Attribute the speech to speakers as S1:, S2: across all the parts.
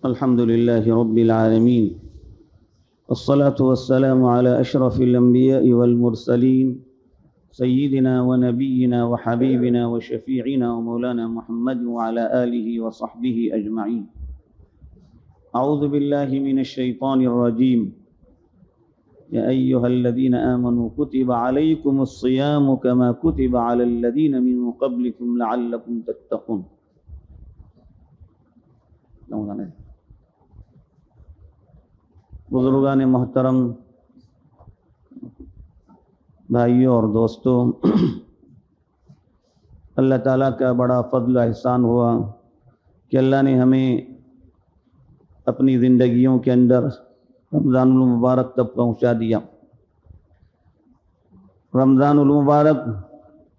S1: الحمد لله رب العالمين والصلاة والسلام على أشرف الأنبياء والمرسلين سيدنا ونبينا وحبيبنا وشفيعنا ومولانا محمد وعلى آله وصحبه أجمعين. أعوذ بالله من الشيطان الرجيم. يا أيها الذين آمنوا كتب عليكم الصيام كما كتب على الذين من قبلكم لعلكم تتقون. بزرگان محترم، بھائیوں اور دوستوں، اللہ تعالیٰ کا بڑا فضل و احسان ہوا کہ اللہ نے ہمیں اپنی زندگیوں کے اندر رمضان المبارک تک پہنچا دیا. رمضان المبارک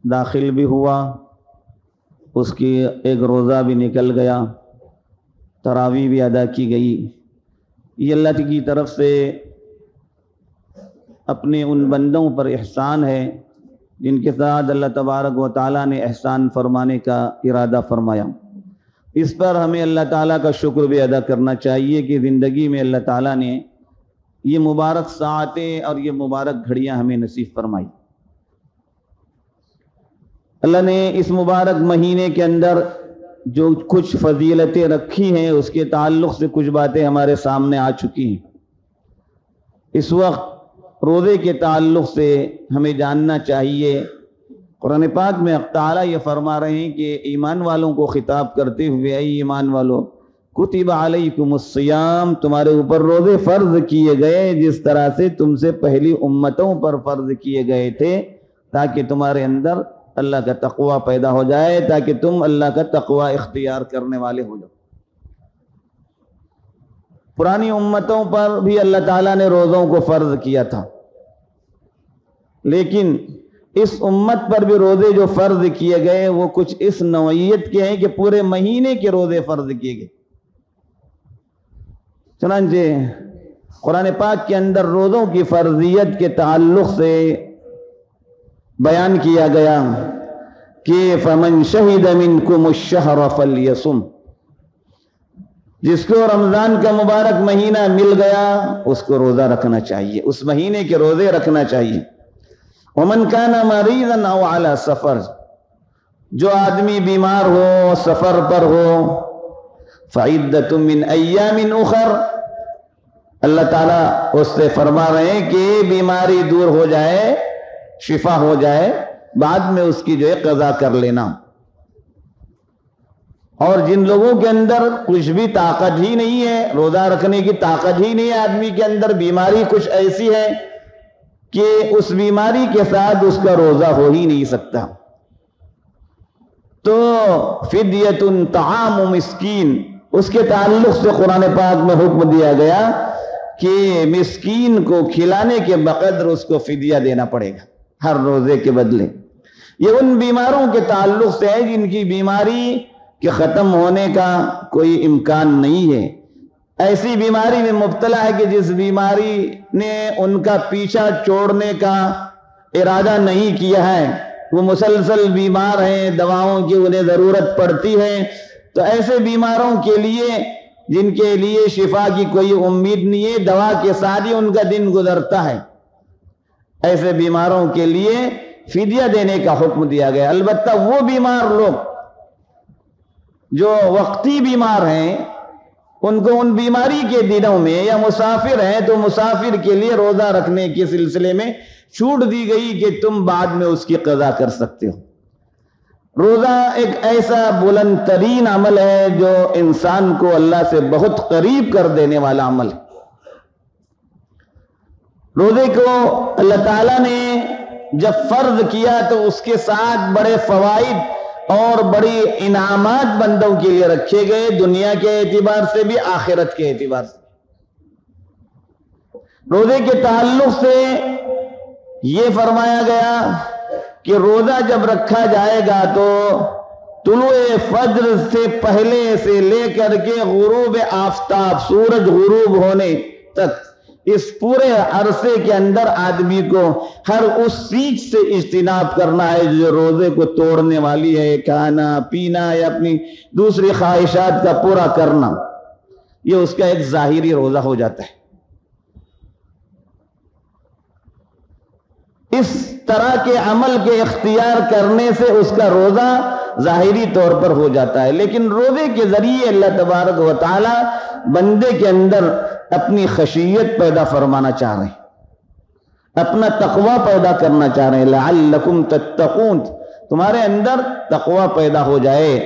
S1: داخل بھی ہوا، اس کی ایک روزہ بھی نکل گیا، تراویح بھی ادا کی گئی. یہ اللہ کی طرف سے اپنے ان بندوں پر احسان ہے جن کے ساتھ اللہ تبارک و تعالیٰ نے احسان فرمانے کا ارادہ فرمایا. اس پر ہمیں اللہ تعالیٰ کا شکر بھی ادا کرنا چاہیے کہ زندگی میں اللہ تعالیٰ نے یہ مبارک ساعتیں اور یہ مبارک گھڑیاں ہمیں نصیب فرمائی. اللہ نے اس مبارک مہینے کے اندر جو کچھ فضیلتیں رکھی ہیں اس کے تعلق سے کچھ باتیں ہمارے سامنے آ چکی ہیں. اس وقت روزے کے تعلق سے ہمیں جاننا چاہیے. قرآن پاک میں حق تعالیٰ یہ فرما رہے ہیں کہ ایمان والوں کو خطاب کرتے ہوئے، اے ایمان والو کتب علیکم الصیام، تمہارے اوپر روزے فرض کیے گئے جس طرح سے تم سے پہلی امتوں پر فرض کیے گئے تھے، تاکہ تمہارے اندر اللہ کا تقوی پیدا ہو جائے، تاکہ تم اللہ کا تقوی اختیار کرنے والے ہو جاؤ. پرانی امتوں پر بھی اللہ تعالیٰ نے روزوں کو فرض کیا تھا، لیکن اس امت پر بھی روزے جو فرض کیے گئے وہ کچھ اس نوعیت کے ہیں کہ پورے مہینے کے روزے فرض کیے گئے. چنانچہ قرآن پاک کے اندر روزوں کی فرضیت کے تعلق سے بیان کیا گیا کہ فَمَنْ شَهِدَ مِنْكُمُ الشَّهْرَ فَلْيَصُمْ، جس کو رمضان کا مبارک مہینہ مل گیا اس کو روزہ رکھنا چاہیے، اس مہینے کے روزے رکھنا چاہیے. وَمَنْ كَانَ مَرِيضًا أَوْ عَلَى سَفَرٍ، جو آدمی بیمار ہو، سفر پر ہو، فَعِدَّةٌ مِّنْ أَيَّامٍ أُخَرَ، اللہ تعالیٰ اس سے فرما رہے ہیں کہ بیماری دور ہو جائے، شفا ہو جائے، بعد میں اس کی جو ہے قضا کر لینا. اور جن لوگوں کے اندر کچھ بھی طاقت ہی نہیں ہے، روزہ رکھنے کی طاقت ہی نہیں ہے، آدمی کے اندر بیماری کچھ ایسی ہے کہ اس بیماری کے ساتھ اس کا روزہ ہو ہی نہیں سکتا، تو فدیۃ طعام مسکین، اس کے تعلق سے قرآن پاک میں حکم دیا گیا کہ مسکین کو کھلانے کے بقدر اس کو فدیہ دینا پڑے گا ہر روزے کے بدلے. یہ ان بیماروں کے تعلق سے ہے جن کی بیماری کے ختم ہونے کا کوئی امکان نہیں ہے. ایسی بیماری میں مبتلا ہے کہ جس بیماری نے ان کا پیچھا چھوڑنے کا ارادہ نہیں کیا ہے، وہ مسلسل بیمار ہیں، دواؤں کی انہیں ضرورت پڑتی ہے. تو ایسے بیماروں کے لیے جن کے لیے شفا کی کوئی امید نہیں ہے، دوا کے ساتھ ہی ان کا دن گزرتا ہے، ایسے بیماروں کے لیے فدیہ دینے کا حکم دیا گیا. البتہ وہ بیمار لوگ جو وقتی بیمار ہیں، ان کو ان بیماری کے دنوں میں، یا مسافر ہیں تو مسافر کے لیے روزہ رکھنے کے سلسلے میں چھوٹ دی گئی کہ تم بعد میں اس کی قضا کر سکتے ہو. روزہ ایک ایسا بلند ترین عمل ہے جو انسان کو اللہ سے بہت قریب کر دینے والا عمل ہے. روزے کو اللہ تعالیٰ نے جب فرض کیا تو اس کے ساتھ بڑے فوائد اور بڑی انعامات بندوں کے لیے رکھے گئے، دنیا کے اعتبار سے بھی، آخرت کے اعتبار سے. روزے کے تعلق سے یہ فرمایا گیا کہ روزہ جب رکھا جائے گا تو طلوع فجر سے پہلے سے لے کر کے غروب آفتاب، سورج غروب ہونے تک، اس پورے عرصے کے اندر آدمی کو ہر اس چیز سے اجتناب کرنا ہے جو روزے کو توڑنے والی ہے، کھانا پینا یا اپنی دوسری خواہشات کا پورا کرنا. یہ اس کا ایک ظاہری روزہ ہو جاتا ہے. اس طرح کے عمل کے اختیار کرنے سے اس کا روزہ ظاہری طور پر ہو جاتا ہے. لیکن روزے کے ذریعے اللہ تبارک و تعالی بندے کے اندر اپنی خشیت پیدا فرمانا چاہ رہے ہیں، اپنا تقوی پیدا کرنا چاہ رہے ہیں. لعلکم تتقون، تمہارے اندر تقوی پیدا ہو جائے،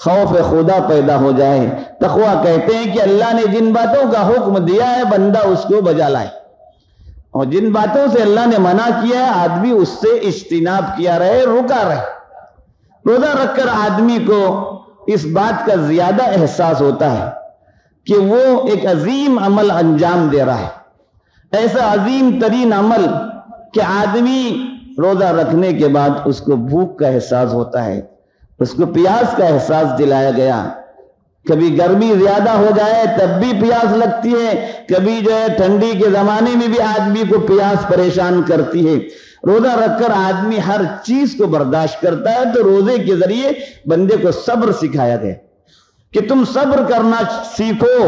S1: خوف خدا پیدا ہو جائے. تقوی کہتے ہیں کہ اللہ نے جن باتوں کا حکم دیا ہے بندہ اس کو بجا لائے، اور جن باتوں سے اللہ نے منع کیا ہے آدمی اس سے اجتناب کیا رہے، رکا رہے. روزہ رکھ کر آدمی کو اس بات کا زیادہ احساس ہوتا ہے کہ وہ ایک عظیم عمل انجام دے رہا ہے، ایسا عظیم ترین عمل کہ آدمی روزہ رکھنے کے بعد اس کو بھوک کا احساس ہوتا ہے، اس کو پیاس کا احساس دلایا گیا. کبھی گرمی زیادہ ہو جائے تب بھی پیاس لگتی ہے، کبھی جو ہے ٹھنڈی کے زمانے میں بھی آدمی کو پیاس پریشان کرتی ہے. روزہ رکھ کر آدمی ہر چیز کو برداشت کرتا ہے. تو روزے کے ذریعے بندے کو صبر سکھایا گیا کہ تم صبر کرنا سیکھو،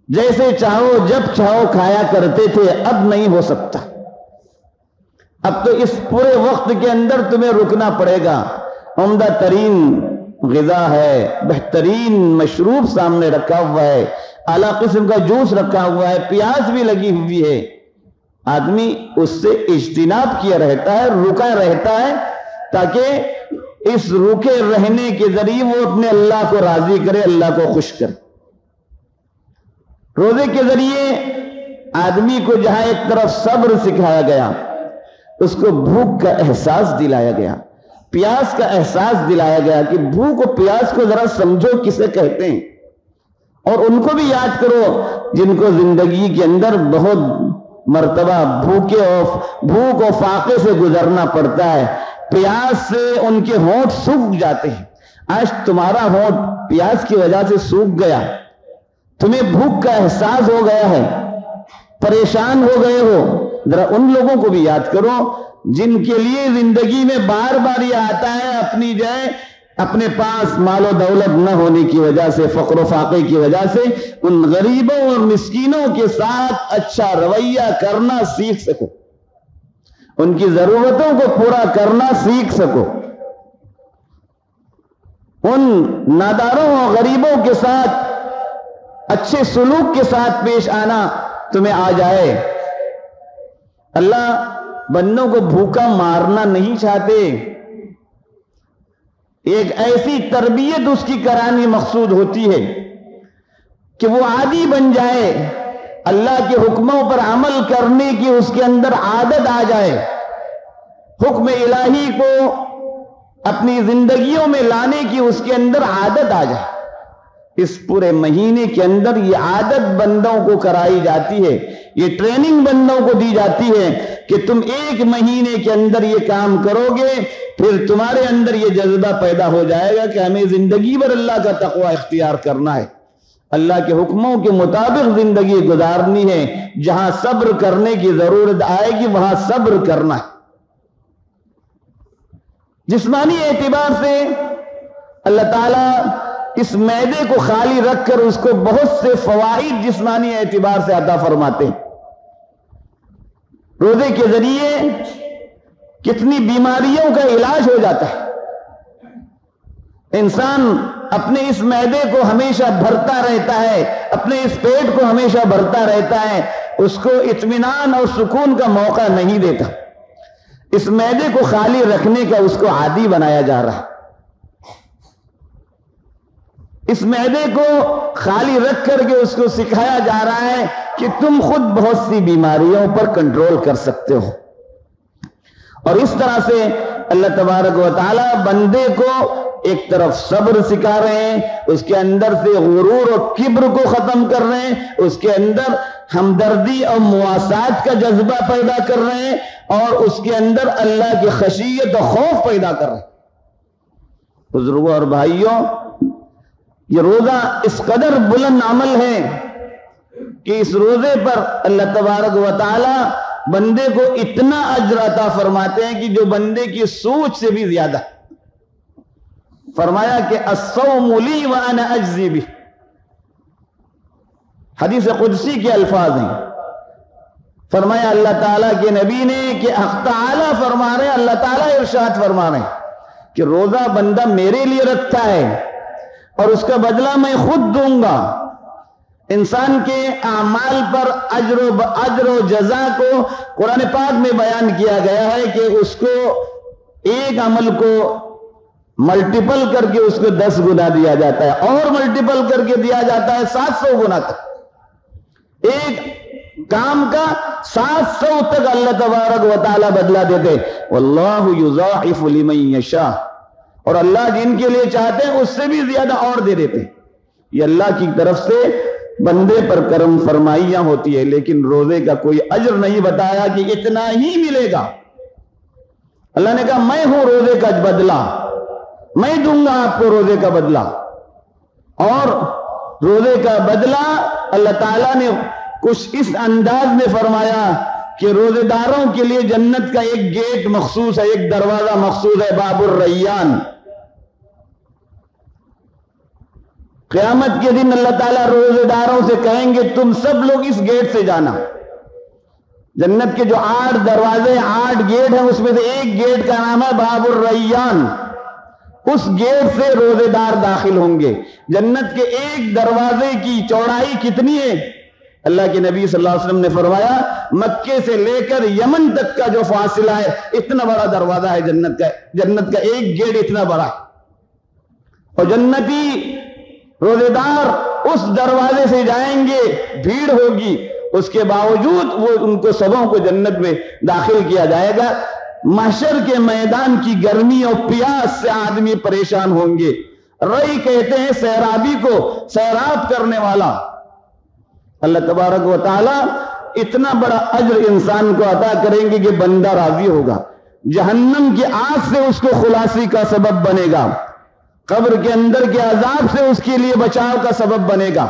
S1: جیسے چاہو جب چاہو کھایا کرتے تھے، اب نہیں ہو سکتا. اب تو اس پورے وقت کے اندر تمہیں رکنا پڑے گا. عمدہ ترین غذا ہے، بہترین مشروب سامنے رکھا ہوا ہے، اعلیٰ قسم کا جوس رکھا ہوا ہے، پیاس بھی لگی ہوئی ہے. آدمی اس سے اجتناب کیا رہتا ہے، رکا رہتا ہے، تاکہ اس رکے رہنے کے ذریعے وہ اپنے اللہ کو راضی کرے، اللہ کو خوش کرے. روزے کے ذریعے آدمی کو جہاں ایک طرف صبر سکھایا گیا، اس کو بھوک کا احساس دلایا گیا، پیاس کا احساس دلایا گیا کہ بھوک و پیاس کو ذرا سمجھو کسے کہتے ہیں، اور ان کو بھی یاد کرو جن کو زندگی کے اندر بہت مرتبہ بھوک و فاقے سے گزرنا پڑتا ہے. پیاس سے ان کے ہونٹ سوکھ جاتے ہیں. آج تمہارا ہونٹ پیاس کی وجہ سے سوکھ گیا، تمہیں بھوک کا احساس ہو گیا ہے، پریشان ہو گئے ہو. ذرا ان لوگوں کو بھی یاد کرو جن کے لیے زندگی میں بار بار یہ آتا ہے، اپنی جائے اپنے پاس مال و دولت نہ ہونے کی وجہ سے، فقر و فاقے کی وجہ سے، ان غریبوں اور مسکینوں کے ساتھ اچھا رویہ کرنا سیکھ سکو، ان کی ضرورتوں کو پورا کرنا سیکھ سکو، ان ناداروں اور غریبوں کے ساتھ اچھے سلوک کے ساتھ پیش آنا تمہیں آ جائے. اللہ بندوں کو بھوکا مارنا نہیں چاہتے، ایک ایسی تربیت اس کی کرانی مقصود ہوتی ہے کہ وہ عادی بن جائے، اللہ کے حکموں پر عمل کرنے کی اس کے اندر عادت آ جائے، حکم الہی کو اپنی زندگیوں میں لانے کی اس کے اندر عادت آ جائے. اس پورے مہینے کے اندر یہ عادت بندوں کو کرائی جاتی ہے، یہ ٹریننگ بندوں کو دی جاتی ہے کہ تم ایک مہینے کے اندر یہ کام کرو گے، پھر تمہارے اندر یہ جذبہ پیدا ہو جائے گا کہ ہمیں زندگی بھر اللہ کا تقوی اختیار کرنا ہے، اللہ کے حکموں کے مطابق زندگی گزارنی ہے. جہاں صبر کرنے کی ضرورت آئے گی وہاں صبر کرنا ہے. جسمانی اعتبار سے اللہ تعالیٰ اس معدے کو خالی رکھ کر اس کو بہت سے فوائد جسمانی اعتبار سے عطا فرماتے ہیں. روزے کے ذریعے کتنی بیماریوں کا علاج ہو جاتا ہے. انسان اپنے اس معدے کو ہمیشہ بھرتا رہتا ہے، اپنے اس پیٹ کو ہمیشہ بھرتا رہتا ہے، اس کو اطمینان اور سکون کا موقع نہیں دیتا. اس معدے کو خالی رکھنے کا اس کو عادی بنایا جا رہا ہے. اس معدے کو خالی رکھ کر کے اس کو سکھایا جا رہا ہے کہ تم خود بہت سی بیماریوں پر کنٹرول کر سکتے ہو. اور اس طرح سے اللہ تبارک و تعالی بندے کو ایک طرف صبر سکھا رہے ہیں، اس کے اندر سے غرور اور کبر کو ختم کر رہے ہیں، اس کے اندر ہمدردی اور مواسات کا جذبہ پیدا کر رہے ہیں، اور اس کے اندر اللہ کی خشیت اور خوف پیدا کر رہے ہیں. بزرگوں اور بھائیوں، یہ روزہ اس قدر بلند عمل ہے کہ اس روزے پر اللہ تبارک و تعالی بندے کو اتنا اجر عطا فرماتے ہیں کہ جو بندے کی سوچ سے بھی زیادہ. فرمایا کہ الصوم لی وانا اجزی بہ، حدیث قدسی کے الفاظ ہیں. فرمایا اللہ تعالیٰ کے نبی نے کہ حق تعالیٰ فرما رہے ہیں، اللہ تعالیٰ ارشاد فرما رہے ہیں کہ روزہ بندہ میرے لیے رکھتا ہے اور اس کا بدلہ میں خود دوں گا. انسان کے اعمال پر اجر و جزا کو قرآن پاک میں بیان کیا گیا ہے کہ اس کو ایک عمل کو ملٹیپل کر کے اس کو 10 گنا دیا جاتا ہے اور ملٹیپل کر کے دیا جاتا ہے 700 گنا تک. ایک کام کا 700 تک اللہ تبارک و تعالی بدلہ دیتے. واللہ یضاعف لمن یشاء، اور اللہ جن کے لیے چاہتے ہیں اس سے بھی زیادہ اور دے دیتے. یہ اللہ کی طرف سے بندے پر کرم فرمائیاں ہوتی ہے، لیکن روزے کا کوئی اجر نہیں بتایا کہ اتنا ہی ملے گا. اللہ نے کہا میں ہوں روزے کا بدلہ، میں دوں گا آپ کو روزے کا بدلہ. اور روزے کا بدلہ اللہ تعالیٰ نے کچھ اس انداز میں فرمایا کہ روزے داروں کے لیے جنت کا ایک گیٹ مخصوص ہے، ایک دروازہ مخصوص ہے، باب الریان. قیامت کے دن اللہ تعالیٰ روزے داروں سے کہیں گے تم سب لوگ اس گیٹ سے جانا. جنت کے جو 8 دروازے 8 گیٹ ہیں اس میں سے ایک گیٹ کا نام ہے باب الریان. اس گیٹ سے روزے دار داخل ہوں گے. جنت کے ایک دروازے کی چوڑائی کتنی ہے؟ اللہ کے نبی صلی اللہ علیہ وسلم نے فرمایا مکے سے لے کر یمن تک کا جو فاصلہ ہے اتنا بڑا دروازہ ہے جنت کا. جنت کا ایک گیٹ اتنا بڑا. اور جنتی روزے دار اس دروازے سے جائیں گے، بھیڑ ہوگی، اس کے باوجود وہ ان کو سبوں کو جنت میں داخل کیا جائے گا. محشر کے میدان کی گرمی اور پیاس سے آدمی پریشان ہوں گے. رئی کہتے ہیں سیرابی کو، سیراب کرنے والا. اللہ تبارک و تعالی اتنا بڑا اجر انسان کو عطا کریں گے کہ بندہ راضی ہوگا. جہنم کی آگ سے اس کو خلاصی کا سبب بنے گا، قبر کے اندر کے عذاب سے اس کے لیے بچاؤ کا سبب بنے گا.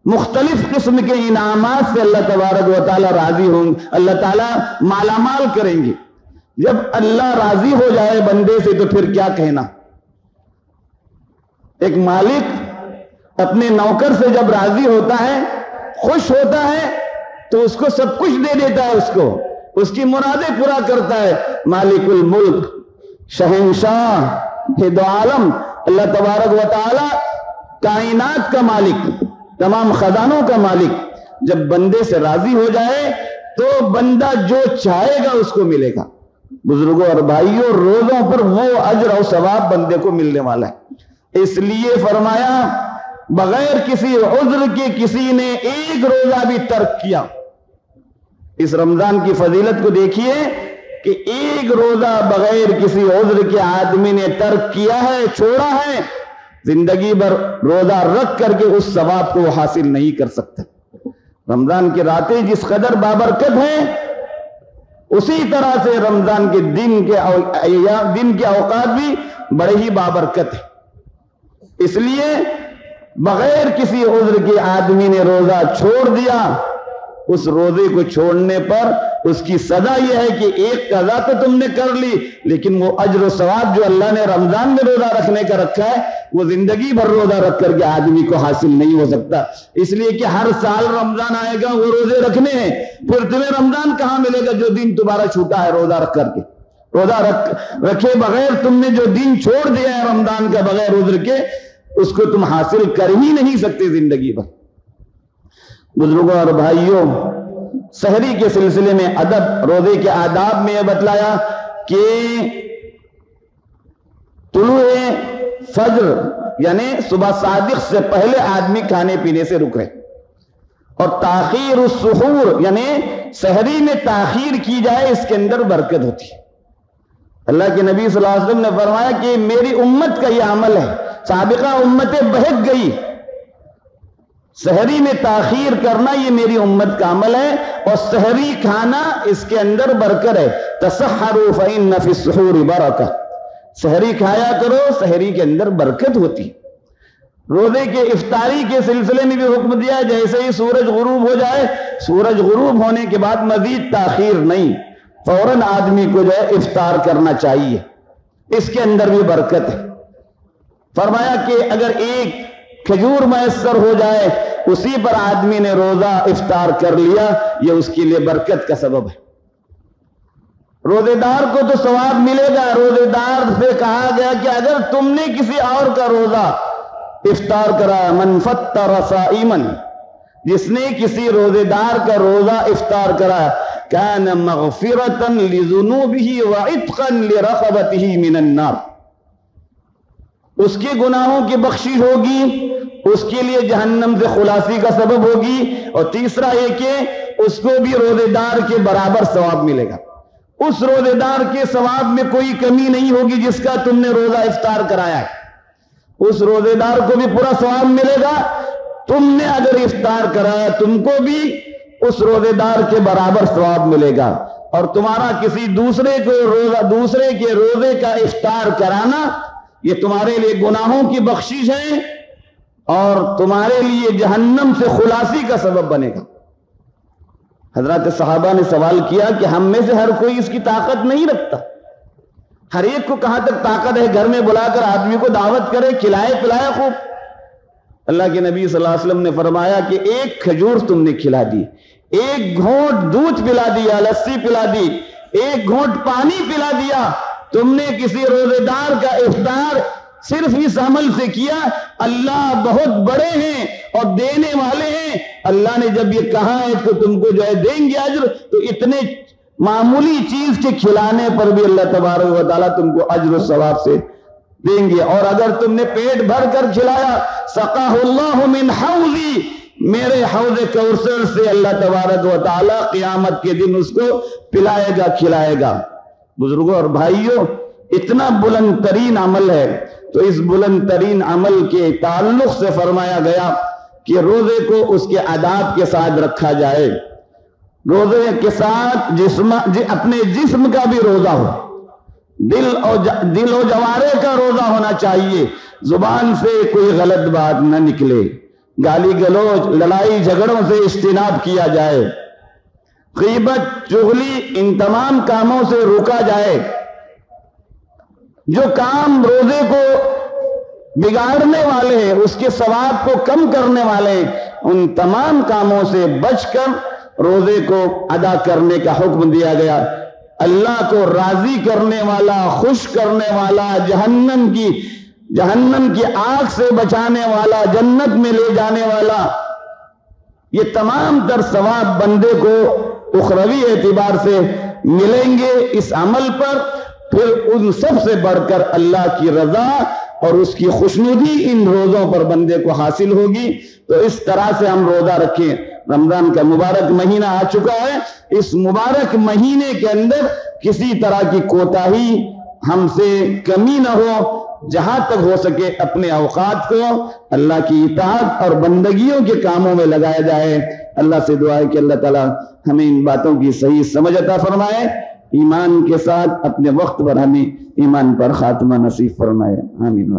S1: مختلف قسم کے انعامات سے اللہ تبارک و تعالی راضی ہوں گے. اللہ تعالی مالا مال کریں گے. جب اللہ راضی ہو جائے بندے سے تو پھر کیا کہنا. ایک مالک اپنے نوکر سے جب راضی ہوتا ہے، خوش ہوتا ہے، تو اس کو سب کچھ دے دیتا ہے، اس کی مرادیں پورا کرتا ہے. مالک الملک، شہنشاہ، ہد عالم، اللہ تبارک و تعالی کائنات کا مالک، تمام خزانوں کا مالک جب بندے سے راضی ہو جائے تو بندہ جو چاہے گا اس کو ملے گا. بزرگوں اور بھائیوں، روزوں پر وہ اجر اور ثواب بندے کو ملنے والا ہے. اس لیے فرمایا بغیر کسی عذر کے کسی نے ایک روزہ بھی ترک کیا. اس رمضان کی فضیلت کو دیکھیے کہ ایک روزہ بغیر کسی عذر کے آدمی نے ترک کیا ہے، چھوڑا ہے، زندگی بھر روزہ رکھ کر کے اس ثواب کو حاصل نہیں کر سکتا. رمضان کی راتیں جس قدر بابرکت ہیں، اسی طرح سے رمضان کے دن کے اوقات بھی بڑے ہی بابرکت ہیں. اس لیے بغیر کسی عذر کے آدمی نے روزہ چھوڑ دیا، اس روزے کو چھوڑنے پر اس کی سزا یہ ہے کہ ایک قضا تو تم نے کر لی، لیکن وہ اجر و ثواب جو اللہ نے رمضان میں روزہ رکھنے کا رکھا ہے وہ زندگی بھر روزہ رکھ کر کے آدمی کو حاصل نہیں ہو سکتا. اس لیے کہ ہر سال رمضان آئے گا، وہ روزے رکھنے ہیں، پھر تمہیں رمضان کہاں ملے گا جو دن تمہارا چھوٹا ہے روزہ رکھ کر کے. روزہ رکھے بغیر تم نے جو دن چھوڑ دیا ہے رمضان کا بغیر عذر کے، اس کو تم حاصل کر ہی نہیں سکتے زندگی بھر. بزرگوں اور بھائیوں، سحری کے سلسلے میں ادب، روزے کے آداب میں یہ بتلایا کہ طلوع فجر یعنی صبح صادق سے پہلے آدمی کھانے پینے سے رکے، اور تاخیر السحور یعنی سحری میں تاخیر کی جائے، اس کے اندر برکت ہوتی ہے. اللہ کے نبی صلی اللہ علیہ وسلم نے فرمایا کہ میری امت کا یہ عمل ہے، سابقہ امتیں بہک گئی، سحری میں تاخیر کرنا یہ میری امت کا عمل ہے، اور سحری کھانا اس کے اندر برکت ہے. تسحروا فإن فی السحور برکہ، سحری کھایا کرو، سحری کے اندر برکت ہوتی. روزے کے افطاری کے سلسلے میں بھی حکم دیا، جیسے ہی سورج غروب ہو جائے، سورج غروب ہونے کے بعد مزید تاخیر نہیں، فوراً آدمی کو جو ہے افطار کرنا چاہیے، اس کے اندر بھی برکت ہے. فرمایا کہ اگر ایک کھجور میسر ہو جائے، اسی پر آدمی نے روزہ افطار کر لیا، یہ اس کے لیے برکت کا سبب ہے۔ روزے دار کو تو ثواب ملے گا۔ روزے دار سے کہا گیا کہ اگر تم نے کسی اور کا روزہ افطار کرایا، من فطر صائما، جس نے کسی روزے دار کا روزہ افطار کرایا، کان مغفرۃ لذنوبہ وعتقا لرقبتہ من النار، اس کے گناہوں کی بخشش ہوگی، اس کے لیے جہنم سے خلاصی کا سبب ہوگی، اور تیسرا یہ کہ اس کو بھی روزے دار کے برابر ثواب ملے گا۔ اس روزے دار کے ثواب میں کوئی کمی نہیں ہوگی جس کا تم نے روزہ افطار کرایا ہے، اس روزے دار کو بھی پورا ثواب ملے گا۔ تم نے اگر افطار کرایا تم کو بھی اس روزے دار کے برابر ثواب ملے گا، اور تمہارا کسی دوسرے کے روزے کا افطار کرانا یہ تمہارے لیے گناہوں کی بخشش ہے اور تمہارے لیے جہنم سے خلاصی کا سبب بنے گا۔ حضرات صحابہ نے سوال کیا کہ ہم میں سے ہر کوئی اس کی طاقت نہیں رکھتا، ہر ایک کو کہاں تک طاقت ہے گھر میں بلا کر آدمی کو دعوت کرے، کھلائے پلائے خوب؟ اللہ کے نبی صلی اللہ علیہ وسلم نے فرمایا کہ ایک کھجور تم نے کھلا دی، ایک گھونٹ دودھ پلا دیا، لسی پلا دی، ایک گھونٹ پانی پلا دیا، تم نے کسی روزے دار کا افطار صرف اس عمل سے کیا، اللہ بہت بڑے ہیں اور دینے والے ہیں۔ اللہ نے جب یہ کہا ہے تو تم کو جو ہے دیں گے اجر، تو اتنے معمولی چیز کے کھلانے پر بھی اللہ تبارک و تعالیٰ تم کو اجر و ثواب سے دیں گے۔ اور اگر تم نے پیٹ بھر کر کھلایا، سقاہ اللہ من حوضی، میرے حوض کوثر سے اللہ تبارک و تعالیٰ قیامت کے دن اس کو پلائے گا، کھلائے گا۔ بزرگوں اور بھائیوں، اتنا بلند ترین عمل ہے، تو اس بلند ترین عمل کے تعلق سے فرمایا گیا کہ روزے کو اس کے آداب کے ساتھ رکھا جائے۔ روزے کے ساتھ اپنے جسم کا بھی روزہ ہو، دل و جوارے کا روزہ ہونا چاہیے، زبان سے کوئی غلط بات نہ نکلے، گالی گلوچ لڑائی جھگڑوں سے اجتناب کیا جائے، غیبت چغلی ان تمام کاموں سے روکا جائے۔ جو کام روزے کو بگاڑنے والے ہیں، اس کے ثواب کو کم کرنے والے ہیں، ان تمام کاموں سے بچ کر روزے کو ادا کرنے کا حکم دیا گیا۔ اللہ کو راضی کرنے والا، خوش کرنے والا، جہنم کی آگ سے بچانے والا، جنت میں لے جانے والا، یہ تمام تر ثواب بندے کو اخروی اعتبار سے ملیں گے اس عمل پر۔ پھر ان سب سے بڑھ کر اللہ کی رضا اور اس کی خوشنودی ان روزوں پر بندے کو حاصل ہوگی۔ تو اس طرح سے ہم روزہ رکھیں۔ رمضان کا مبارک مہینہ آ چکا ہے، اس مبارک مہینے کے اندر کسی طرح کی کوتاہی ہم سے کمی نہ ہو، جہاں تک ہو سکے اپنے اوقات کو اللہ کی اطاعت اور بندگیوں کے کاموں میں لگایا جائے۔ اللہ سے دعا ہے کہ اللہ تعالی ہمیں ان باتوں کی صحیح سمجھ عطا فرمائے، ایمان کے ساتھ اپنے وقت پر ہمیں ایمان پر خاتمہ نصیب فرمائے، آمین۔